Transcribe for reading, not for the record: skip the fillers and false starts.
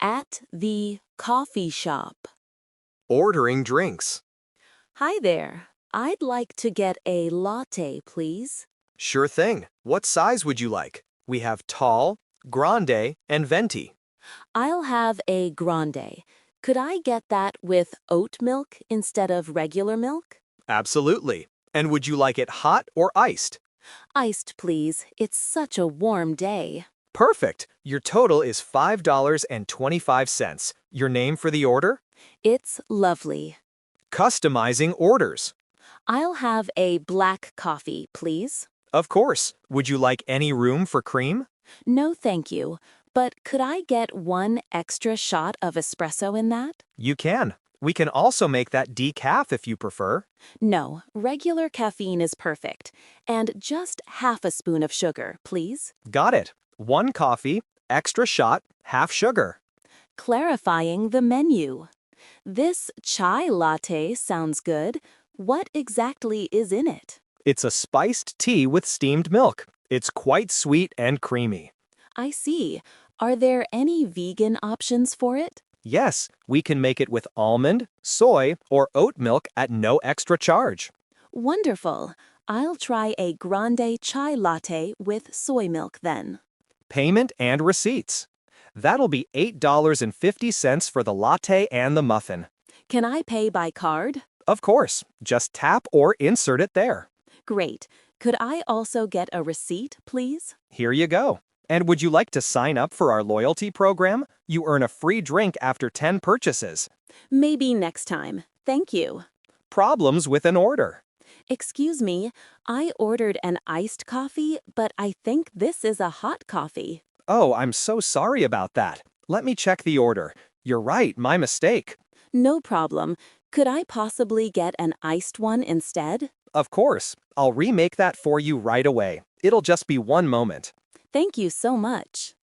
At the coffee shop. Ordering drinks. Hi there. I'd like to get a latte, please. Sure thing. What size would you like? We have tall, grande, and venti. I'll have a grande. Could I get that with oat milk instead of regular milk? Absolutely. And would you like it hot or iced? Iced, please. It's such a warm day. Perfect. Your total is $5.25. Your name for the order? It's lovely. Customizing orders. I'll have a black coffee, please. Of course. Would you like any room for cream? No, thank you. But could I get one extra shot of espresso in that? You can. We can also make that decaf if you prefer. No, regular caffeine is perfect. And just half a spoon of sugar, please. Got it. 1 coffee, extra shot, half sugar. Clarifying the menu. This chai latte sounds good. What exactly is in it? It's a spiced tea with steamed milk. It's quite sweet and creamy. I see. Are there any vegan options for it? Yes, we can make it with almond, soy, or oat milk at no extra charge. Wonderful. I'll try a grande chai latte with soy milk then. Payment and receipts. That'll be $8.50 for the latte and the muffin. Can I pay by card? Of course, just tap or insert it there. Great. Could I also get a receipt, please? Here you go. And would you like to sign up for our loyalty program? You earn a free drink after 10 purchases. Maybe next time. Thank you. Problems with an order. Excuse me, I ordered an iced coffee, but I think this is a hot coffee. Oh, I'm so sorry about that. Let me check the order. You're right, my mistake. No problem. Could I possibly get an iced one instead? Of course, I'll remake that for you right away. It'll just be one moment. Thank you so much.